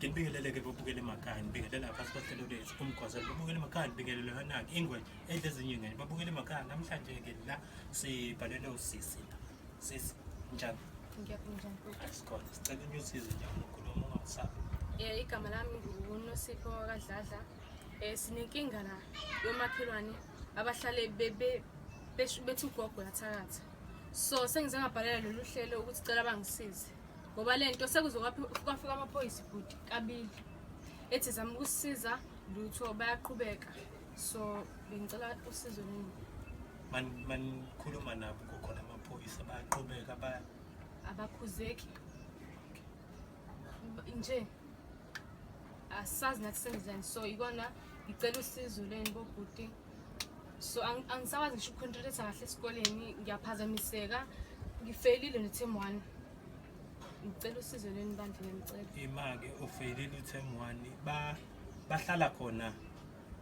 Ngibingelele-ke bobukela emakhaya, ngibingelela phasi kohlelo lethu umgwazelo babukela emakhaya, ngibingelele hanaki ingwe ezinye ingane babukela emakhaya. Namhlanje-ke la sibhalele usisi la. Sisi, njani? Ngiyaphila. Asikhona, sicela unyusize nje ukhuluma ungasabi. Igama lami nguNosipho kaDladla. Sinenkinga la yomakhelwane abahlale bethi ugogo yathakatha. So sengize ngabhalela lolu hlelo ukuthi cela bangisize. Ngoba lento kwafika amaphoyisa ibhuti kabili. Ethi zama ukusisiza lutho bayaqhubeka. So bengicela usizo nini. Manikhuluma nabo kukhona amaphoyisa bayaqhubeka abakhuzeki. Nje asazi nathi senzani, so ikona ngicela usizo leni bobhuti. So angisakwazi ngisho uconcentrate kahle esikoleni, ngiyaphazamiseka, ngifailile neterm 1. Ngicela usizo leni bandla ngicela. Imake ufailile uterm 1 bahlala khona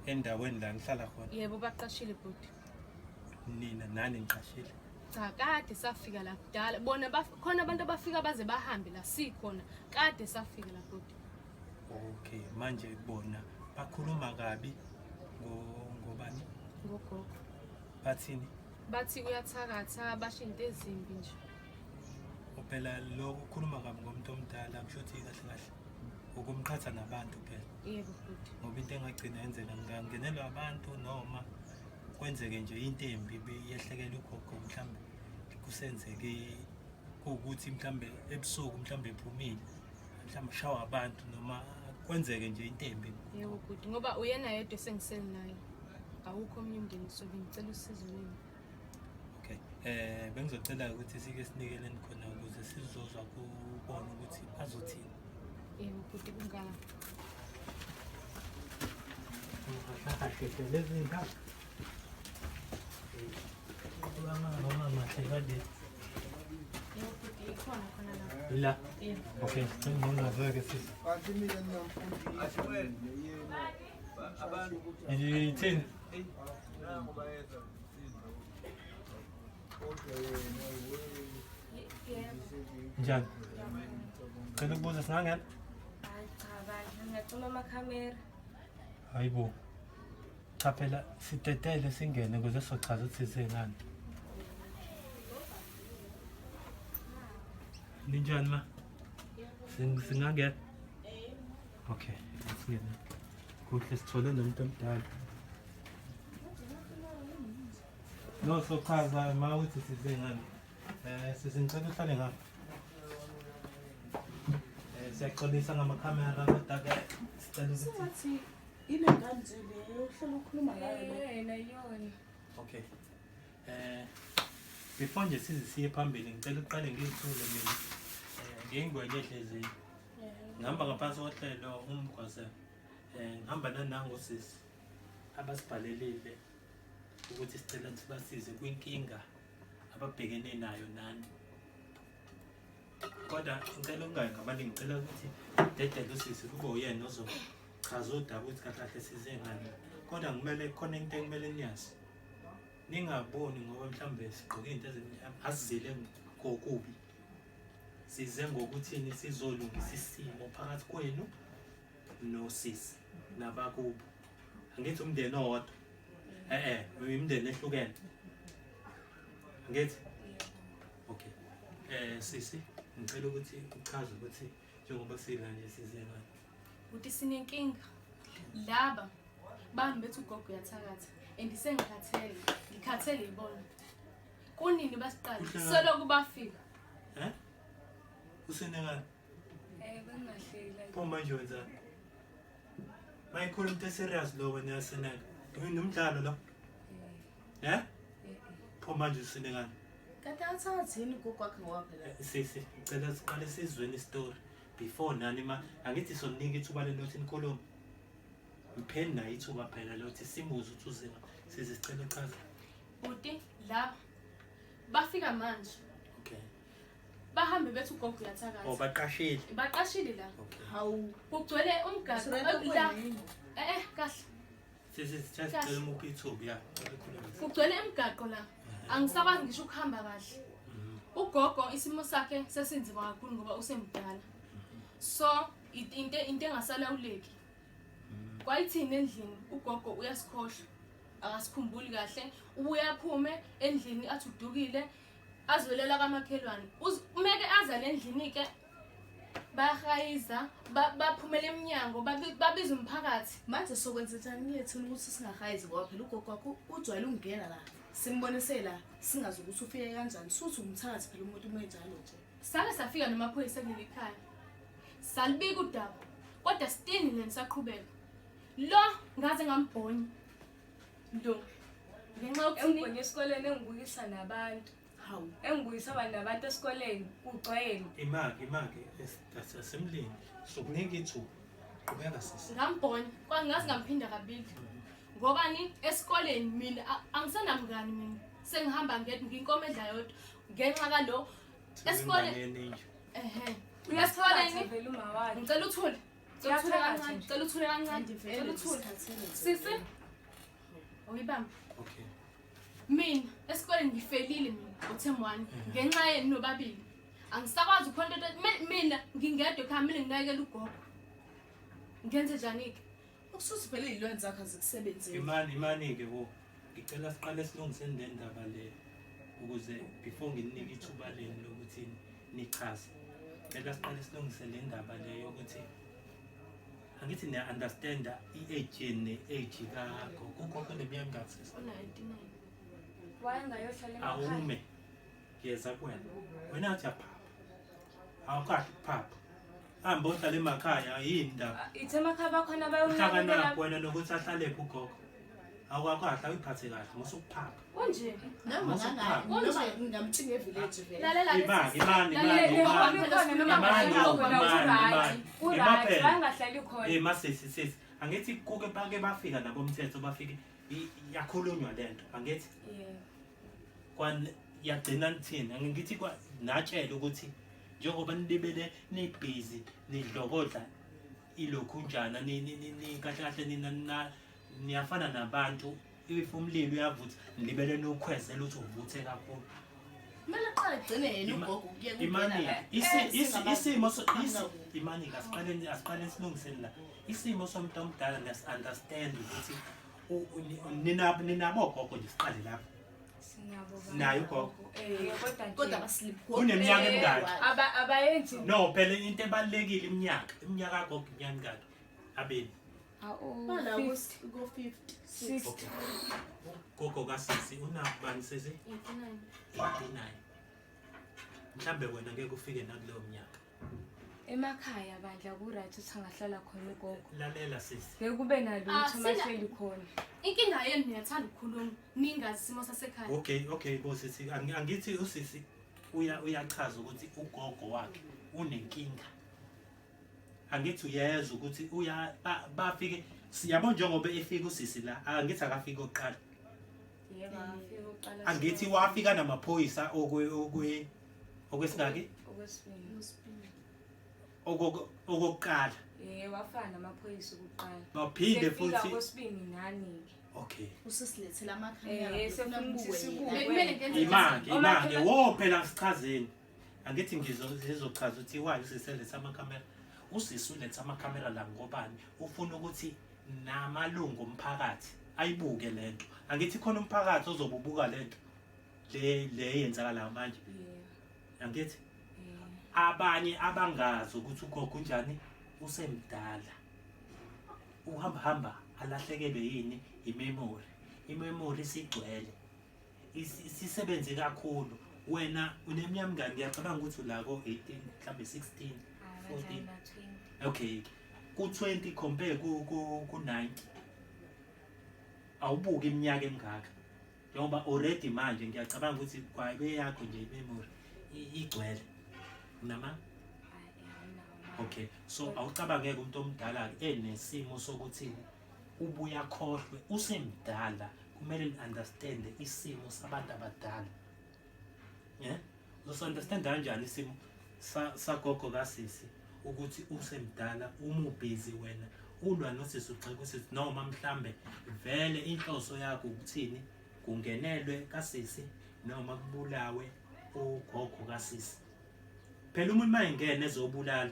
endaweni la ngihlala khona. Yebo baqashile bhuti. Nina nani niqashile? Cha kade safika la kudala. Bona khona abantu abafika baze bahambe la sikhona. Kade safika la bhuti. Okay, manje bona bakhuluma kabi ngobani? Ngogogo. Bathini? Bathi uyathakatha basho into ezimbi nje. Phela lo ukukhuluma kabi ngomuntu omdala kusho ukuthi kahle kahle ukumqhatha nabantu phela. Yebo bhuti. Ngoba into engagcina yenzela ngangenelwa abantu noma kwenzeke nje into embi beyehlekela ugogo mhlambe kusenzeke ukuthi mhlambe ebusuku mhlambe ephumile mhlambe shawa abantu noma kwenzeke nje into embi. Yebo bhuti ngoba uyena yedwa esengisele naye. Awukho omnye umndeni so bengicela usizo lweni. Okay. Bengizocela ukuthi sike sinikeleni khona ukuze sizozwa kubona ukuthi bazothini. Yebo bhuti kungala. Lezi ngapha. Noma mahlekade. Yebo bhuti ikhona khona la. La. Yebo. Okay, ngibona veke sisi. Kanti mina nginamfundi asiwele abantu Yithini? nangu bayeza sizo. Kodwa yena Njani? Cela ukubuza singangena? Hayi cha bandla ngiyacima amakhamera. Hayibo. Cha phela sitetele singene ukuze sochaza ukuthi sisengani. Ninjani ma? Singangena? Okay, singene. Kuhle sithole nomuntu omdala. No sochaza ma uthi sisengani. Sisicela uhlale ngapha. Siyaxolisa ngamakhamera kodwa-ke sicela ukuthi Sengathi inengane nje leyo uhlala ukhuluma ngayo. Yena yona. okay. Before nje siye phambili ngicela uqale ngiyithule mina. Ngiyingwenye ehlezini. Ngihamba ngaphansi kohlelo umgwazelo. Ngihamba nanango sisi abasibhalelile ukuthi sicela sibasize kwinkinga ababhekene nayo nani. Kodwa ngicela ungayiqabali ngicela ukuthi dedele usisi kube uyena ozochaza udaba ukuthi kahle size ngani. Kodwa kumele khona into ekumele niyazi. Ningaboni ngoba mhlambe sigqoke into azizile ngokubi. Size ngokuthini sizolungisa isimo phakathi kwenu nosisi nabakubo. Angithi umndeni owodwa. Umndeni ehlukene. Ngithi okay. Sisi ngicela ukuthi uchaze ukuthi njengoba sila nje size ngani. Uthi sinenkinga. Laba bami bethi ugogo yathakatha. Ngikhathele ibona. Kunini basiqala? Solo kubafika. Usenengani? Bengahlela. Pho manje wenzani? Mayikhuluma into serious lo wena yasenaka. Nomdlalo lo. Pho manje usenengani? Kanti athathini ugogo wakhe ngowaphela. Sisi, ngicela siqale sizweni istory before nani angithi sonika ithuba lelothi inkulumo. Mpheni nayo ithuba phela lothi simuze ukuthi uze sizicela uchaza. Uthi la bafika manje. Okay. Bahambe bethi ugogo yathakatha. Baqashile. Baqashile la. Okay. Hawu. Kugcwele umgaqo la. Kahle. Sisi sicela umuphi ithuba ya. Kugcwele imigaqo la. Angisakwazi ngisho ukuhamba kahle. Ugogo isimo sakhe sesinzima kakhulu ngoba usemdala. So into engasalawuleki. Kwayithini endlini ugogo uyasikhohlwa. Akasikhumbuli kahle. Ubuya aphume endlini athi udukile azwelela kamakhelwane. Umeke aza endlini ke bahayiza baphumela eminyango babiza umphakathi. Manje sokwenzethani yethu ukuthi singahayizi ngoba phela ugogo wakho ujwayele ukungena la. Simbonise la singazi ukuthi ufike kanjani. Suthi umthakathi phela umuntu umenjalo nje. Sake safika namaphoyisa kuleli khaya. Salibika udaba. Kodwa stini lenisaqhubeka. Lo ngaze ngambhonya. Lo ngenxa yokuthi engibonye esikoleni engibuyisa nabantu. Hawu. Engibuyisa nabantu esikoleni ugcwele. Imake asemlini sokunika ithuba. Qhubeka sisi. ngambhonya kwangazi ngamphinda kabili. Ngobani esikoleni mina angisanamngani mina. Sengihamba nginkomedla yodwa. Ngenxa kalo esikoleni uyasikoleni vele umawani. ngicela uthule. Ngicela uthule kancane. Ngicela uthule. Sisi. Oyibamba. Okay. Mina esikoleni ngifelile mina uThemwani ngenxa yenu nobabili. Angisakwazi ukhonto mina ngingedwa ekhaya mina nginakekela ugogo. Ngenze njani ke? Ukusuthi phela izilwane zakhe zikusebenzele. Imani ke wo. Ngicela siqale silungiseni le ndaba le ukuze before nginike ithuba leni lokuthi nichaze. Ngicela siqale silungise le ndaba le yokuthi angithi niya understand i-age ne-age kagogo. Ugogo neminyaka mingaki? 99. Wayengayohlala emakhaya. Awume yeza kuwena wena athi aphapha awukahle ukuphapha hamba ohlala emakhaya yini ndaba Ithe emakhaya bakhona uhlakana bayonakekela. wena nokuthi ahlalephi ugogo awukahle awuyiphathe kahle musukuphapha Kunje Noma ngangani noma ngingamthinga evillage vele. lalela Bangahlali khona. masisi angithi kuke bake bafika nabomthetho bafike yakhulunywa lento angithi kwan yagcina nithini angithi kwa natshela ukuthi njengoba nilibele nibhizi nidlokodla ilokhu njana ni kahle kahle nina niyafana nabantu if umlilo uyavutha nilibele nokhwezela ukuthi uvuthe kakhulu. Kumele aqale egcine yena ugogo kuye Imani isimo Imani asiqale silungiseni la isimo somuntu omdala ngiyasunderstand ukuthi ninabo gogo nje siqale lapha nayo gogo Kodwa baslip uneminyaka emingaki abayenzi. no phela into ebalekile iminyaka gogo iminyaka emingaki abeni bala Awu. go 50 okay gogo kasisi unabani sisi 89 mhlambe wena ngeke ufike nakuleyo minyaka Emakhaya bandla ku right ukuthi angahlala khona ugogo. lalela sisi Ngeke kube nalutho mahleli khona. inkinga yenu niyathanda ukukhuluma ningazi isimo sasekhaya. okay bosisi angithi usisi uyachaza ukuthi ugogo wakhe unenkinga angithi uyeza ukuthi bafike siyabona njengoba efika usisi la angithi akafika oqala Yebo afika uqala. angithi wafika namaphoyisa okwesingaki okwesibili. okokuqala Wafana namaphoyisa ukuqala. baphinde Sefika futhi kwesibili nani ke. okay usisilethela amakhaya Sefuna ukuthi Bekumele ngenze imake wo phela sichazeni angithi ngizochaza ukuthi why usiseletha amakamera usisi uletha amakamera la ngobani ufuna ukuthi namalungu omphakathi ayibuke lento angithi khona umphakathi ozobubuka lento le yenzakala manje angithi abanye abangazi ukuthi ugogo unjani usemdala uhamba alahlekelwe yini imemory sigcwele isisebenze kakhulu wena uneminyaka mingaki ngiyacabanga ukuthi la ko 18 mhlambe 16 14 okay ku20 compare ku 90 awubuke iminyaka emingaka njengoba already manje ngiyacabanga ukuthi kwabe yakho nje imemory igcwele nama okay so awucabange umuntu omdala enesimo sokuthi ubuya khohlwe usemdala kumele understand isimo sabantu abadala usunderstand kanjani isimo sagogo kasisi ukuthi usemdala umubhizi wena ulwa nosisi uxeka usisi noma mhlambe vele inhloso yakho ukuthini kungenelwe kasisi noma kubulawe ugogo kasisi phela umuntu mayengena ezobulala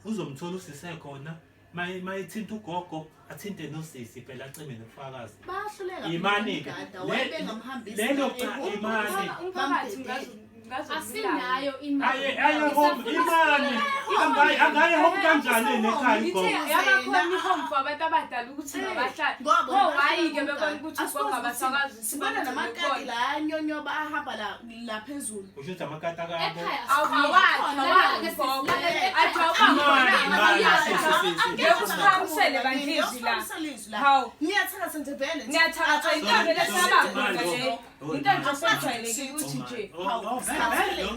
uzomthola usise khona mayithinta ugogo athinte nosisi phela acime nobufakazi bahluleka imani-ke lelo cha imani umphakathi asinayo aye home imani angaye home kanjani nekhaya ugogo yabakhona ihome for abantu abadala ukuthi babahlala pho why-ke bebona ukuthi ugogo abasakwazi sibona namakati la anyonyoba ahamba la phezulu usho ukuthi amakati akabo ngekusiphakamisele bandlizwi la hawu niyathakatha nje vele niyathakatha into vele sababona le into nje sejwayelekile ukuthi nje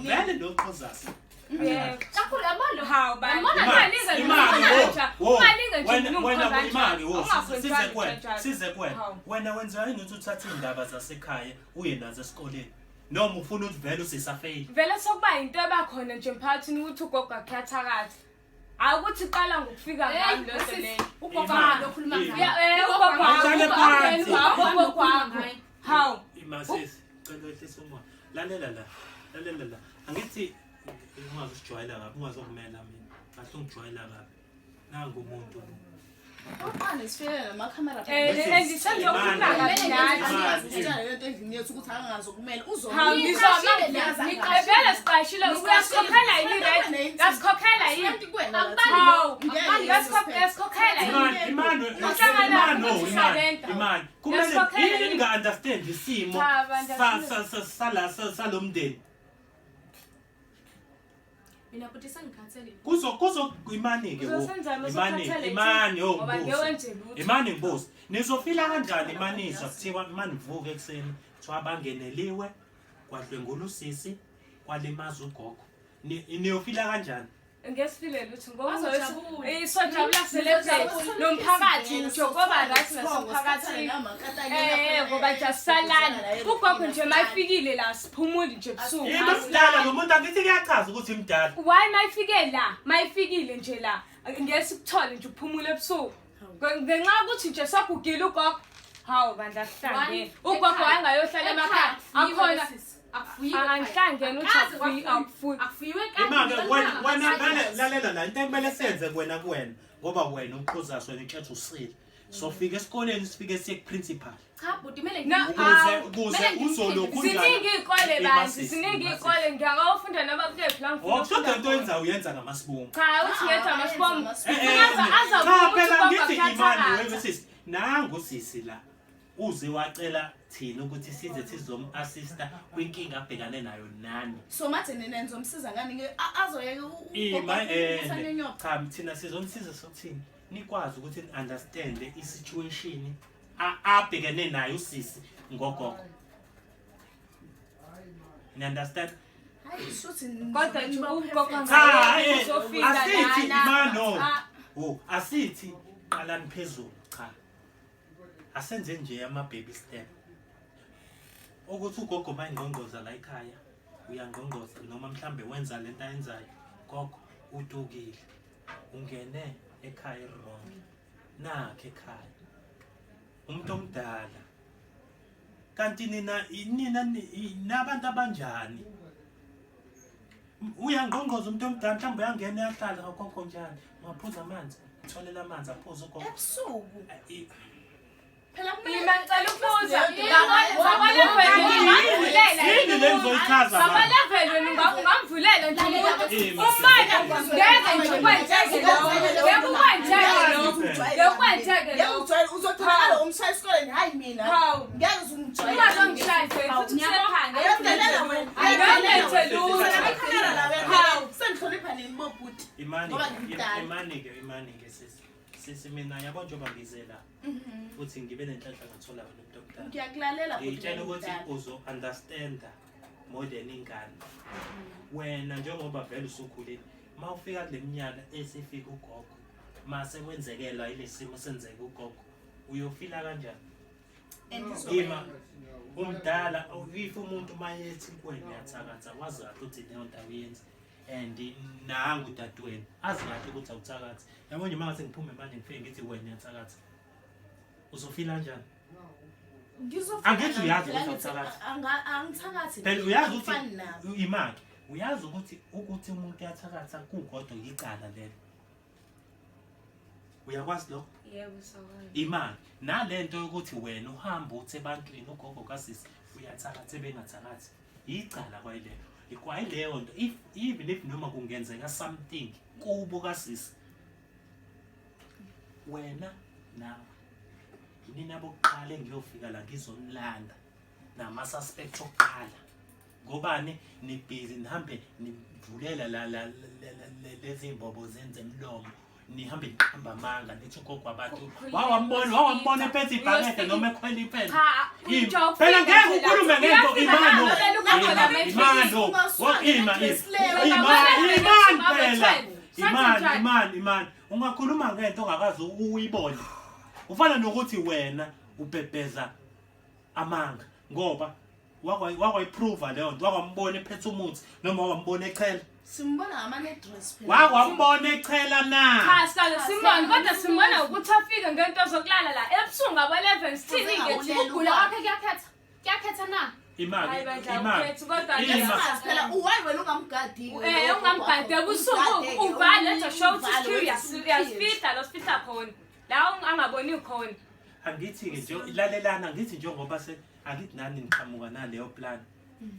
vele loqhozasi size kwena wena wenza yini ukuthi uthathe indaba zasekhaya uye nazo esikoleni noma ufuna ukuthi vele usisafeyili vele sokuba into ebakhona nje emphakathini ukuthi ugogo akhathakathi akuthi qala ngokufika ngami lonto leyo hawu imasisi cela wehlisa umoya lalela la angithi ungazijwayela kabi ungazokumela mina kahle ungijwayela kabi nangu umuntu Oqane sifike namakhamera enginethi ukuthi angazokumela vele siqashile uyasikhokhela yini right ngasikhokhela yini imani kumele yini nga-understand isimo salomndeni mina futhi sengikhathele kuzo imani-ke imani ngibuzi nizofila kanjani imanizwa kuthiwa imani vuka ekuseni kuthiwa bangeneliwe kwadlwengula usisi kwalimaza ugogo niyofila kanjani ngesifile lutho ngoba sojabula celebrate nomphakathi njogoba right nasemphakathini ngoba nje salana ugogo nje mayifikile la siphumule nje ebusuku imdala lo muntu angithi kuyachaza ukuthi imdala why mayifikile nje la ngesikuthole nje uphumule ebusuku ngenxa ukuthi nje sagugile ugogo hawu bandla sihlangene ugogo wangayohlala emakhaya akhona angihlangene uthi akufuyiwe wena lalela la into ekumele senze kuwena ngoba wena uqhuzasi wena ikhetha usile sofika esikoleni sifike siye ku-principal cha bhuti kumele ukuze uzolokhu ziningi iy'kole banzi ziningi iy'kole ngiyakawufunda noma kuyephi la ngifunda into enza uyenza ngamasibongo cha uthi ngenza amasibongo cha phela ngithi imani webesisi nangu sisi la uze wacela thina ukuthi size sizom-assista kwinkinga abhekane nayo nani so mathe nina nizomsiza ngani azoyeke cha thina sizomsiza sokuthini nikwazi ukuthi ni-understande i-situation abhekene nayo usisi ngogogo ni-understand kodwa nje ugogo asithi imano asithi qalani phezulu cha asenze nje ama-baby step ukuthi ugogo mayingqongqoza la ekhaya uyangqongqoza noma mhlambe wenza lento ayenzayo gogo utukile ungene ekhaya wrong nakhe ekhaya umuntu omdala kanti nina nabantu abanjani uyangqongqoza umuntu omdala mhlawumbe uyangena uyahlala gogo njani ungaphuza amanzi utholela amanzi aphuze ugogo ebusuku phela ngicela ukubuza yini le ngizoyichaza sabalevele ungamvulela nje umana ngeke nje kwenzeke lokho uzotholakala umshaya esikoleni hayi mina ngeke uzungijwayele ungazongishayise futhi usephanga sendihlonipha nini bobhuti imani-ke sisi mina yabo njengoba ngize la futhi ngibe nenhlanhla ngathola umuntu omdala ngiyakulalela ngitshela ukuthi uzo-understanda more than ingane wena njengoba vele usukhulile ma ufika kule minyaka esifika ugogo ma sekwenzekelwa ile simo senzeka ugogo uyofila kanjani ima umdala if umuntu mayethi kuwena uyathakatha wazi kahle ukuthi leyo nto awuyenzi and nangu dadweni azi kahle ukuthi awuthakathi yabo nje manje ngiphume manje ngifike ngithi wena uyathakatha uzofila kanjani angithi uyazi ukuthi awuthakathi angithakathi phela uyazi ukuthi imaki uyazi ukuthi umuntu uyathakatha kukodwa icala lelo uyakwazi lokho Yebo sawona. imali nalento yokuthi wena uhamba uthi ebantwini ugogo kasisi uyathakatha bengathakathi icala kwayileyo ikwayileyo nto even if noma kungenzeka something kubo kasisi wena nawe yini abokuqala engiyofika la ngizonilanda nama-suspect okuqala ngobani nibhizi nihambe nivulela lezi imbobo zenze mlomo nihambe niqamba amanga nithi ugogo abantu wawambona ephethe ibhakede noma ekhwela ipela phela ngeke ukhulume ngento imani ungakhuluma ngento ongakazi uyibone ufana nokuthi wena ubhebheza amanga ngoba wakwayiprova leyo nto wakwambona ephethe umuthi noma wakwambona echela simbona ngama-address wakwambona echela na Cha sikaze simbona kodwa simbona ukuthi afike ngento zokulala la ebusuku ngabo-11 sithini ngethi Ukugula kwakhe kuyakhetha na? imali phela uwayi wena ungamgadi ungamgadi ebusuku uvale nje show ukuthi uyasifihla lo sifihla khona la angaboni khona angithi-ke nje lalelana ngithi njengoba angithi nani niqhamuka naleyo plan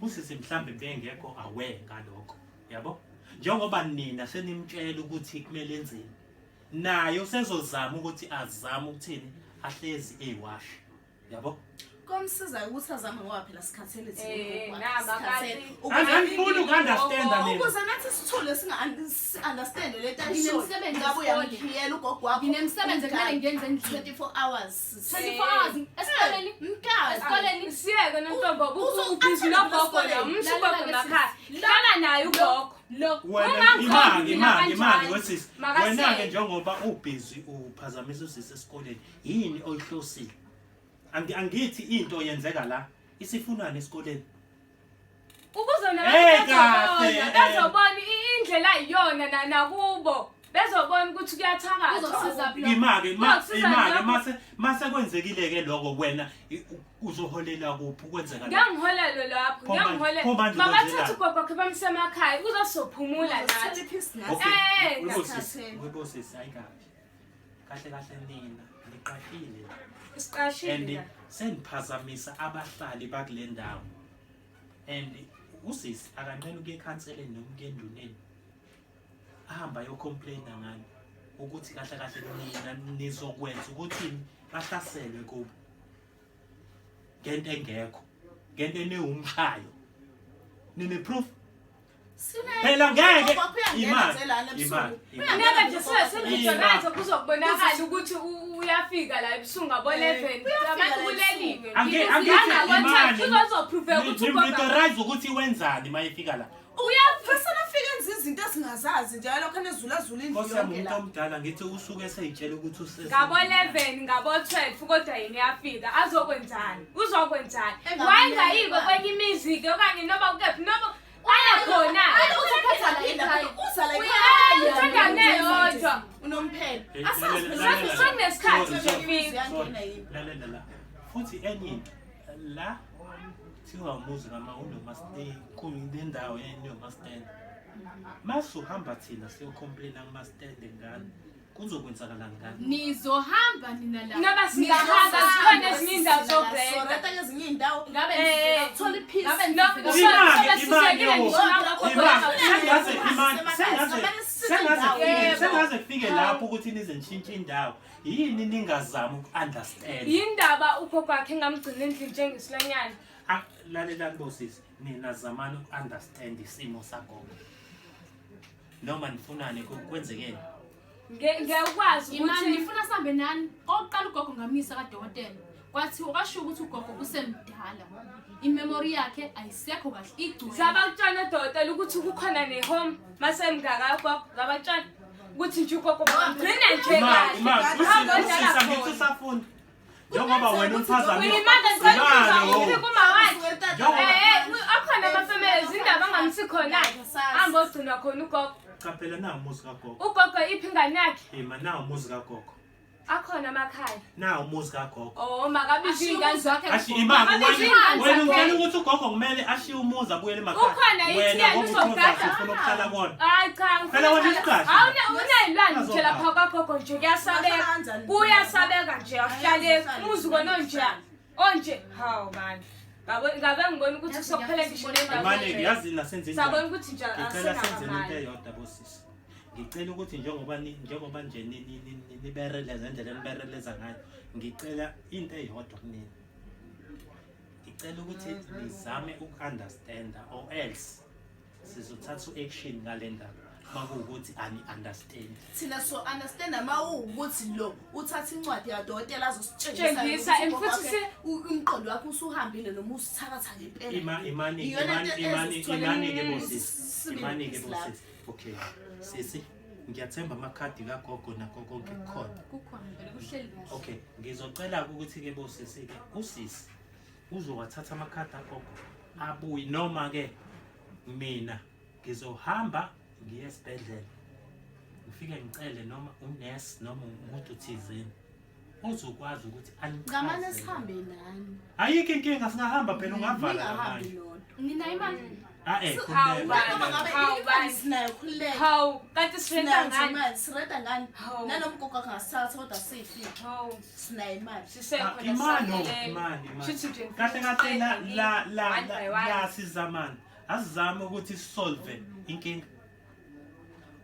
usisi mhlambe bengekho aware ngalokho yabo njengoba nina senimtshela ukuthi kumele enzeni naye usezozama ukuthi azame ukuthini ahlezi ewashi yabo komsiza ukuthi azame ngoba phela sikhathele angifuni uku-understanda mina ukuze nathi sithule singa-understande lento Nginemsebenzi ngabe uyamkhiyela ugogo wakho Nginemsebenzi ekumele ngiyenze endlini. 24 hours 24 hours esikoleni. Esikoleni. siyeke nentombi ubhizi nogogo la umsugogo emakhaya hlala naye ugogo imali wesisi wena-ke njengoba ubhizi uphazamisa usisi esikoleni yini oyihlosile angithi into yenzeka la isifunani esikoleni ukuze kahle, bezobona indlela iyona nakubo bezobona ukuthi Uzosiza kuyathakatha mase kwenzekile-ke lokho wena uzoholela kuphi ukwenzeka ngiyangiholelo lapho mabathatha ugogo khe bamsemakhaya uzosophumula nathi webosisi ayikabi kahle nina niqashile siqashile and seniphazamisa abahlali bakule ndawo and usisi akanqeni ukuya ekhanseleni noma ukuya enduneni ahamba ayocomplaina ngani ukuthi kahle nina nizokwenza ukuthi bahlaselwe kubo ngento engekho ngento enewumshayo nine-proof phela ngeke imali ngeke nje sengidonayithe kuzokubonakala ukuthi uyafika la ebusuku ngabo-11 abantu kuleliwe uzopruveka ukuthi nitorize ukuthi wenzani uma efika la Senafika enza izinto esingazazi njalo khona ezulazula indlu Nkosi yami umuntu omdala ngithi usuke eseyitshela ukuthi ngabo-11 ngabo-12 kodwa yini yafika azokwenzani uzokwenzani wayengayiko kwenye imizi-ke okanye noma kephi noma ayakhona uthanda neyodwa unomphela sekunesikhathi sofika lalela futhi enye into la thiwa umuzi kama kule ndawo enomastand masuhamba thina siyocomplaina kumastand ngani kuzokwenzakala ngani Nizohamba nina la. noba singahamba sikhona ezinye indawo zobheka sorata kezinye indawo Ngabe thola iphisi sengaze kufike lapho ukuthi nize nishintshe indawo yini ningazama uku-understand yindaba ugogo wakhe engamgcina endlini njengesilanyana lalelani bosisi nina zamani uku-understand isimo sagogo noma nifunane kwenzekeni ngiyakwazi Imali ukuthi ngifuna sihambe nani. Oqala ugogo ngamisa kadokotela. Kwathi kwasho ukuthi ugogo kusemdala. Imemory yakhe ayisekho kahle igcwele. zabakutshana odokotela ukuthi kukhona ne-home masemngaka ugogo zabakutshana ukuthi nje ugogo bamgcina nje kahle ngithi usafunda njengoba wena uphazamile akhona amafemeli zindaba angamisi khona hamba ogcinwa khona ugogo cha phela nawo umuzi kagogo ugogo iphi ingane yakhe nawo umuzi kagogo Akhona amakhaya. Na umuzi kagogo. Oh makabizi ingane zakhe. Ashi imanga wena ucela ukuthi ugogo kumele ashiye umuzi abuyele emakhaya. Ukhona yithi uzogada ufuna ukuhlala kona. Hayi cha. Phela wena isigashi. Unayilwane nje lapha kwagogo nje kuyasabeka. Kuyasabeka nje ahlale umuzi kona nje. Onje hawo manje. Ngabe ngibona ukuthi sokuphela ngisho nendawo. Manje ngiyazi la senze njani. Sabona ukuthi nje Ngicela senze into eyodwa bosisi. Ngicela ukuthi njengoba nje nibereleza indlela nibereleza ngayo. Ngicela into eyodwa kunini. Ngicela ukuthi nizame ukunderstanda or else sizothatha uaction ngale ndaba. Makuwukuthi ani understand. Thina so understand mawukuthi lo uthatha incwadi kadokotela azositshengisa Tshengisa futhi umqondo wakho usuhambile noma usithatha ngempela. Imani ke bosisi. Imani ke bosisi. Okay. Sisi ngiyathemba amakhadi kagogo nakho konke kukhona. Kukhona vele kuhleli kahle. Okay, ngizocela ukuthi ke bosisi ke usisi uzowathatha amakhadi agogo abuyi noma ke mina ngizohamba ngiye esibhedlela. Ngifike ngicele noma unurse noma umuntu thizeni uzokwazi ukuthi Ngamane sihambe nani. Ayikho inkinga singahamba phela ungavala manje. Nina imali. Hawu kanti sirenta ngani? Sirenta ngani? Nanomgogo akasathatha kodwa sifi. Hawu Sinayo imali. sisekhona Imani. Kahle la sizamana. Asizame ukuthi sisolve inkinga.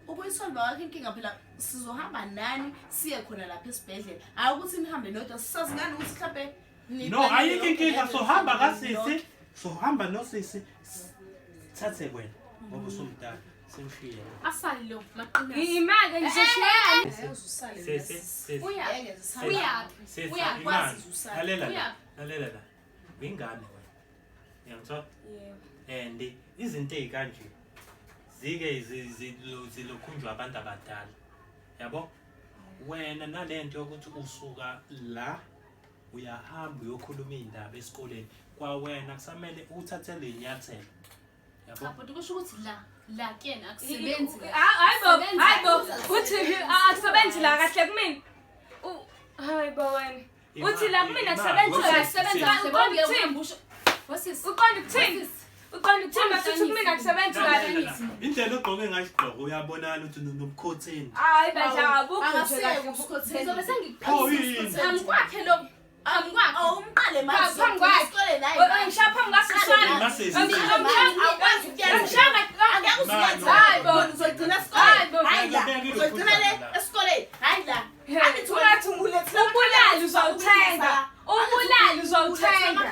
Ukuyisolva wakhe inkinga phela sizohamba nani siye khona lapha esibhedlela. Hayi ukuthi nihambe nodwa sisazi ngani ukuthi mhlawumbe No, ayikho inkinga sohamba kasisi. Sohamba nosisi. Thathe wena ngoba usumdala simshiye. Asali lo maqina. imali nje Sisi. Uya. Lalela la. Ingane wena. Uyangithola? And izinto ezikanje zike zilokhunjwa abantu abadala. Yabo? Wena nalento ukuthi usuka la uyahamba uyokhuluma indaba esikoleni kwa wena kusamele uthathe lenyathelo. Yabo? Kodwa kusho ukuthi la kena akusebenzi. hayibo uthi akusebenzi la kahle kumina hayibo wena uthi la kumina akusebenzi kahle uqonda ukuthini masithi kumina akusebenzi kahle Indlela ogqoke ngayo isigqoko uyabonana ukuthi nomkhotheni. hayi badla abukho nje kahle Ngizobe Yini? Amkwakhe lo. Amkwakhe. Umqale manje. Phambi kwakhe. Isikole naye. ngishaya phambi kwasisana Masisi. Akwazi ukuyena. Angeke usiyenze. Hayibo. Uzogcina Hayibo. esikoleni. Hayi la. Uzogcina le esikoleni. Hayi la. ungathi ubulali uzawuthenga ubulali uzawuthenga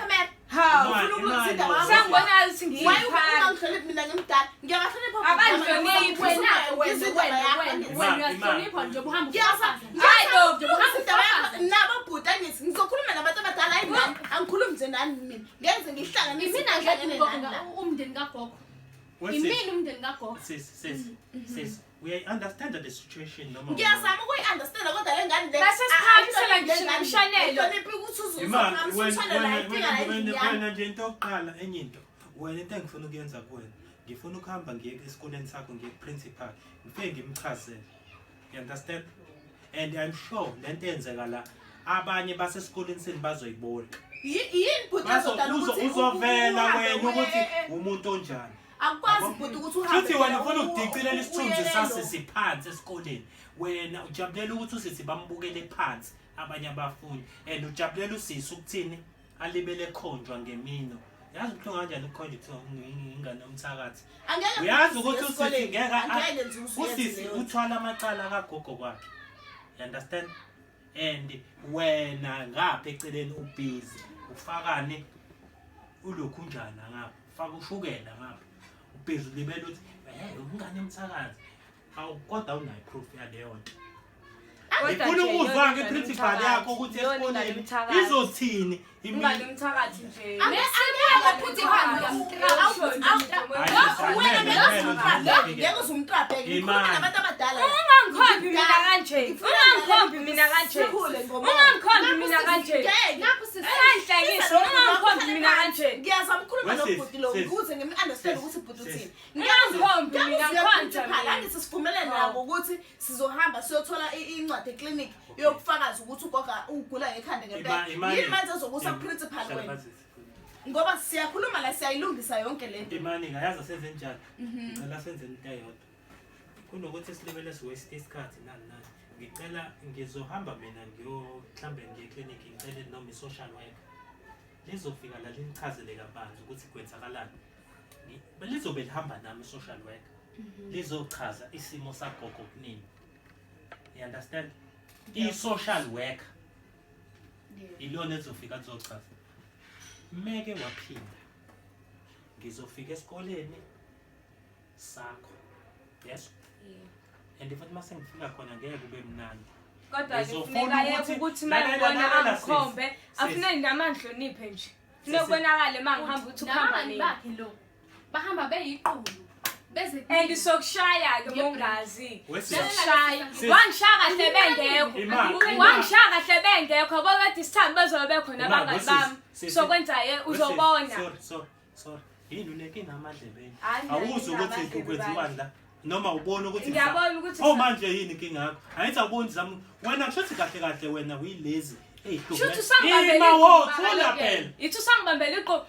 hawu sangibona ukuthi ngiyiphatha mina ngimdala ngiyabahlonipha Abanhloniphi Wena uyahlonipha nje uhambe. nabo bhuta ngithi ngizokhuluma nabantu abadala hayi nami angikhulumi nje nani mina ngenze ngihlanganise Mina ngihlangene umndeni kagogo. What's Imini umndeni kagogo. Sis, we understand the situation noma. ngiyazama ukuyi-understanda kodwa le ngane le Bese sikhambisela ngisho umshwanelo. hloniphi ukuthi Imali uzuzwena nje into yokuqala enye into wena into engifuna ukuyenza kuwena ngifuna ukuhamba ngiye esikoleni sakho ngiye principal ngifike ngimchazele. You understand? And I'm sure lento eyenzeka la abanye basesikoleni seni bazoyibona. yini bhuta Uzovela wena ukuthi umuntu onjani. akwazi bhuta ukuthi uhambe Futhi wena ufuna ukudicilela isithunzi sasisi phansi esikoleni. Wena ujabulela ukuthi usisi bambukele phansi abanye abafundi and ujabulela usisi ukuthini alibele khonjwa ngemino. Yazi ubuhlungu kanjani ukukhonjwa kuthiwa ingane yomthakathi. Uyazi ukuthi usisi ngeke usisi uthwala amacala kagogo kwakhe. You understand? And wena ngapha eceleni ubhizi ufakane ulokhunjana ngapha ufaka ushukela ngapha ubhizi libele ukuthi ungane emthakazi awukodwa unayo proof yaleyo nto. Ngifuna ukuzwa ke principal yakho ukuthi esikoleni izothini ingane umthakathi nje ngeke uzumtrabheke nabantu abadala ungamkhombi mina kanje. Ungamkhombi mina kanje. Ungamkhombi mina kanje. Lapho sisi. Enganhlekisa ungamkhombi mina kanje. Ngiyazama ukukhuluma nobhuti lo ukuze ngim-understand ukuthi ubhuti uthini. Ungamkhombi mina khonja mina. Angithi sivumelene nabo ukuthi sizohamba siyothola incwadi eclinic yokufakaza ukuthi ugoga ugula ngekhanda ngempela. Yini manje ezokusa principal wena? Ngoba siyakhuluma la siyayilungisa yonke lento. Imani ngayazi asezenjani. Ngicela senze into eyodwa. Kunokuthi silibele siwaste isikhathi nani. Ngicela ngizohamba mina mhlambe ngiye clinic ngicele noma i-social worker. Lizofika la linichazele kabanzi ukuthi kwenzakalani. Lizobe lihamba nami i-social worker. Lizochaza isimo sagogo kunini. You understand? I-social worker. Ilona ezofika lizochaza. Meke waphinda. Ngizofika esikoleni sakho. Yes. And if mase ngifika khona ngeke kube mnandi. Kodwa kufuneka yeke ukuthi mayibona angikhombe, afune namandla oniphe nje. Funeka ubonakale mangihamba uthi ukhamba nini. Bakhe lo. Bahamba beyiqulu. Beze And sokushaya ke mongazi. Sokushaya. Wangishaya kahle bengekho. Wangishaya kahle bengekho ngoba kade isithambi bezobe bekhona abangani bami. Sokwenza uzobona. Sorry. Yini uneke namadlebeni. Hayi, Awuzo ukuthi kwenziwani la. Noma ubona ukuthi ngiyabona ukuthi manje yini inkinga yakho. Ayithi akuboni zami wena kusho kahle wena uyilezi. Shuthi usangibambele thola phela. Ithi usangibambele iqo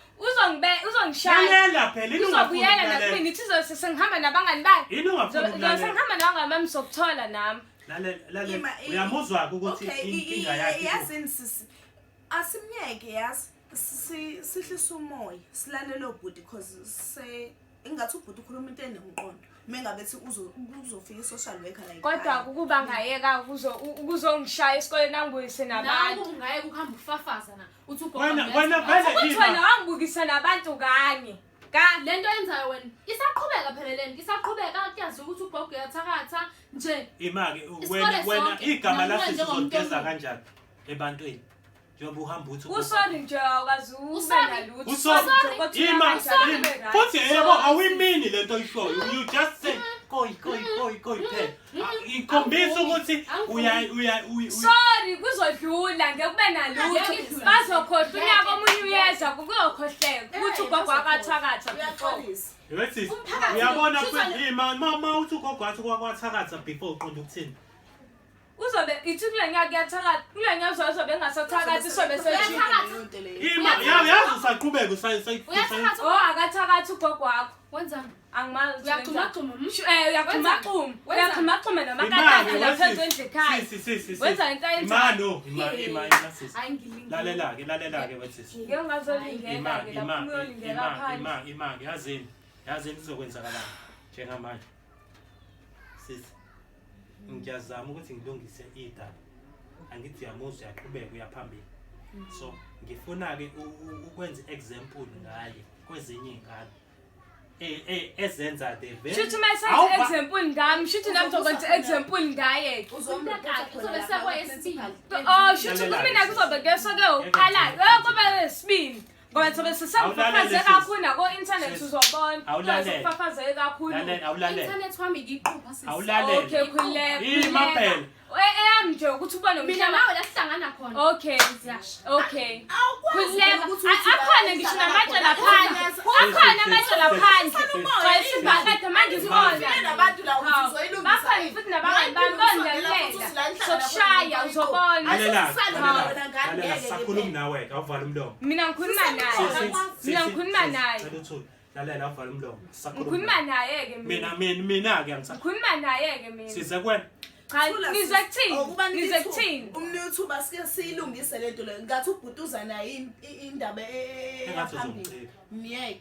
uzongishaya. Lalela phela Uzobuyela nakumina ithi sengihamba nabangani bami. Yini ungafuna ukulalela. Sengihamba nabangani bami sokuthola nami. Lalela. Uyamuzwa ukuthi inkinga yakhe. Yazini sisi. Asimnyeke yazi. Sihlisa umoya. Silalelo bhuti because ingathi ubhuti ukhuluma into enomqondo. Mengabe ethi uzofika i-social worker la. Kodwa ukuba ngayeka ukuzongishaya esikoleni angibuyise nabantu. Nawe ungayeka ukuhamba ufafaza na. Uthi ugogo. Wena vele wena wangibukisa nabantu kanye. Lento yenzayo wena isaqhubeka phela lento isaqhubeka kuyazi ukuthi ugogo uyathakatha nje. Imake wena igama lakho sizogeza kanjani ebantwini. Njengoba uhamba uthi usorry nje awukazi ubenalutho. Usorry. Futhi yebo awuyimini lento oyishoyo. You just say koi phela. Ikhombisa ukuthi sorry kuzodlula ngeke kube nalutho. Bazokhohlwa unyaka omunye uyeza kuyokhohleka ukuthi ugogo akathakatha. Yethi uyabona futhi mama uthi ugogo wathi kwathakatha before uqonda ukuthini. Uzobe ithi kule nyaka kuyathakatha kule nyaka uzobe engasathakathi sobe Ima yazi usaqhubeka uyathakatha. Oh akathakathi ugogo wakho. Wenzani? Angimazi Uyaqhumaqhuma. Uyaqhumaqhuma namakatata lapha endle ekhaya. Wenza into Imano ima sisi. Lalela ke wethi. Ngeke ngazolingeka ke lapho uyolingeka phansi. Ima yazini kuzokwenzakalana njengamanje. Sisi ngiyazama ukuthi ngilungise idaba. Angithi uyamuzwa uyaqhubeka uyaphambili. So ngifuna ke ukwenza example ngaye kwezinye izingane. Ezenza the very. Shuthi mayisenze example ngami, shuthi namzokwenza example ngaye. Uzobe sekwesibili. Oh, shuthi kumina kuzobe kesoke uqala. Kube lesibili. Ngoba sobe sisafafaze kakhulu ko internet uzobona. Sisafafaze kakhulu. Internet wami ngiqhupha sisi. Okay, khuleka. Ima phela. Eyami nje ukuthi ubone Mina nawe la sihlangana khona. Okay. Khuleka. Akhona ngisho namatshe laphandle. Akhona amatshe laphandle. Sayisibakade manje ngibona. Nabantu la ukuthi uzoyilungisa. Bakhona futhi nabangani bangondlela. Sokushaya uzobona. Lalela sakhuluma nawe awuvala umlomo. Mina ngikhuluma naye. Lalela awuvala umlomo. Ngikhuluma naye ke mina ke ngikhuluma naye ke mina. Size kwena. Cha ngizokuthini? Umnuthu basike siyilungise lento le. Ngathi ubhutuza naye indaba eyaphambili. Miyeke.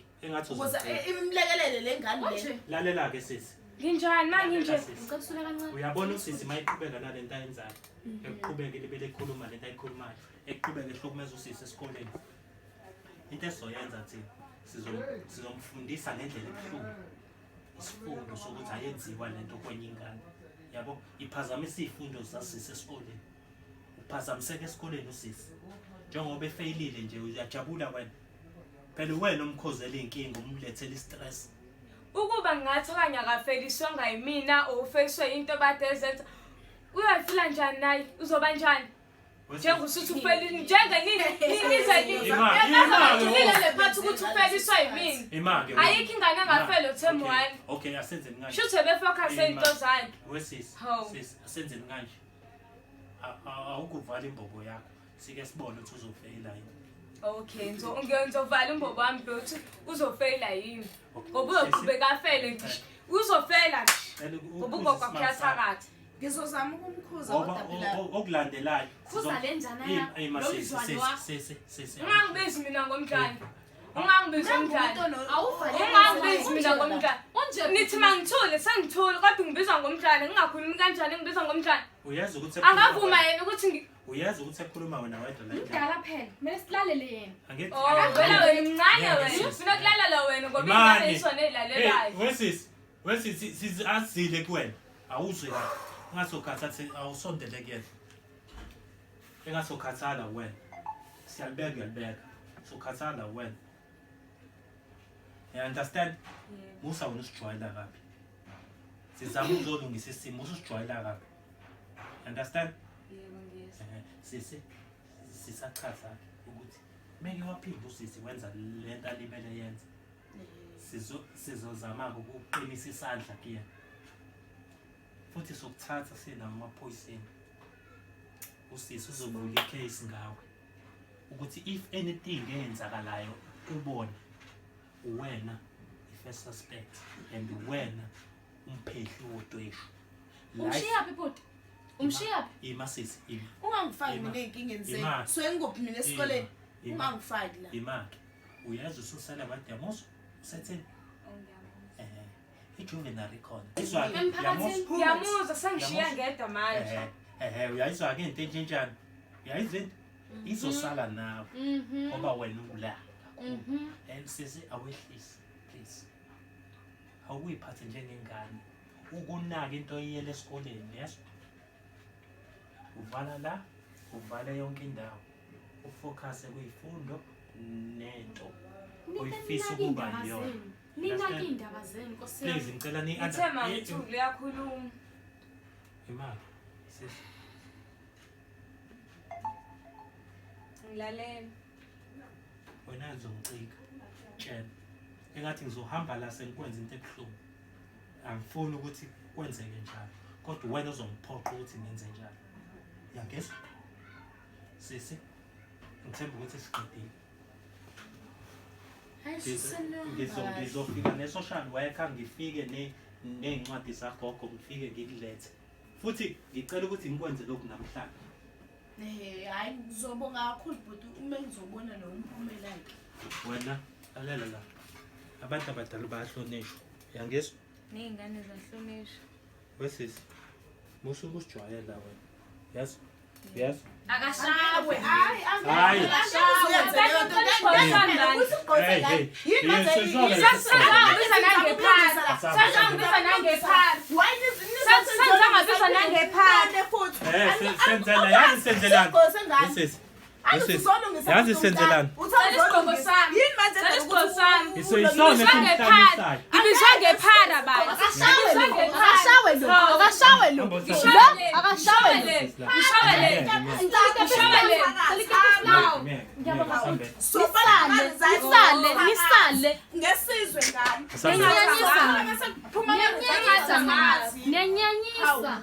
Ukuze imlekelele lengane le. Lalela ke sisi. Nginjani manje nje? Ngicela kancane. Uyabona usisi mayiqhubeka nalento ayenzayo. Eqhubeke libele ekhuluma lento ayikhulumayo. Eqhubeke ehlukumeza usisi esikoleni. Into esoyenza thina sizomfundisa ngendlela ebuhlungu. Isifundo sokuthi ayenziwa lento kwenye ingane. Yabo iphazamisa izifundo zasisi esikoleni. Uphazamiseke esikoleni usisi. Njengoba efailile nje uyajabula wena. Phela wena umkhozela inkinga umlethela istress. ukuba ngathi okanye akafeliswanga yimina ofeliswe into badezenza uyafila njani naye uzoba njani njengosuthi ufelile njengeninize ukuthi ufeliswa yimina ayikho ingane engafela uthemu wani okay asenzeni kanje shuthe befocus into zakhe wesisi asenzeni kanje awukuvala imbobo yakho sike sibone ukuthi uzofeyila yini okay ngizovala imbobo wami ukuthi uzofeyila yini ngoba uzoqhubeka afele ngisho uzofeyila ngoba ugogo kuyathakatha ngizozama ukumkhuza kodwa phela okulandelayo khuza le njana yakho lomzwano wakho ungangibizi mina ngomdlane ungangibizi ngomdlane awuvale ungangibizi mina ngomdlane nithi mangithule sengithule kodwa ungibiza ngomdlane ngingakhulumi kanjani ngibiza ngomdlane uyazi ukuthi angavuma yena ukuthi uyazi ukuthi ekhuluma wena wedwa la ngidala phela kumele silalele yena angithi wena wena mncane wena ufuna kulalela wena ngoba ingane isona ezilalelayo wesisi sizazile kuwena awuzwe la ngasokhathathe awusondele kuyena engasokhathala wena siyalibeka uyalibeka sokhathala wena you understand musa wena usijwayela kabi sizama ukuzolungisa isimo usijwayela kabi understand yebo ngiyeza sisachaza ukuthi meke waphinde usisi wenza lento alimele yenza sizozama ukuqinisa isandla kuyena futhi sokuthatha sina amaphoyiseni usisi uzobula icase ngawe ukuthi if anything eyenzakalayo kubona uwena i-first suspect and uwena umphehli wodweshu umshiyaphi bhuti umshiyaphi imasisi ungangifaki mina enkingeni zenu swengophi mina esikoleni ungangifaki la imaki uyazi ususala bademoso usetheni ijuvenile record izwa yamuza sengishiya ngedwa manje uyayizwa ke into entshintshan uyayizwa izosala nawe ngoba wena ula and sisi awehlisi please awuyiphathe njengengane ukunaka into oyiyele esikoleni yes uvala la uvale yonke indawo ufocus kuyifundo nento uyifisa ukuba yona nina indaba zenu Nkosi please ngicela ni ithema ngithule uyakhuluma imali sisi ngilalela wena ngizongicika tshela engathi ngizohamba la sengikwenza into ebuhlungu angifuni ukuthi kwenzeke njalo kodwa wena uzongiphoqa ukuthi ngenze njalo yangezwa sisi ngithemba ukuthi siqedile ngizofika ne-social worker ngifike ney'ncwadi zagogo ngifike ngikulethe futhi ngicela ukuthi ngikwenze lokhu namhlanje hayi ngizobonga kakhulu bhuti uma ngizobona lo mphumela yakhe wena lalela la abantu abadala bayahlonishwa yangezwa ney'ngane zahlonishwa wesisi musuke usijwayela wena yazi yazi akashawe hayi senzela yazi senzelani yazi senzelani ngibizwa ngephara bani akashawe lo nisale ngesizwe ngani nianyanyisa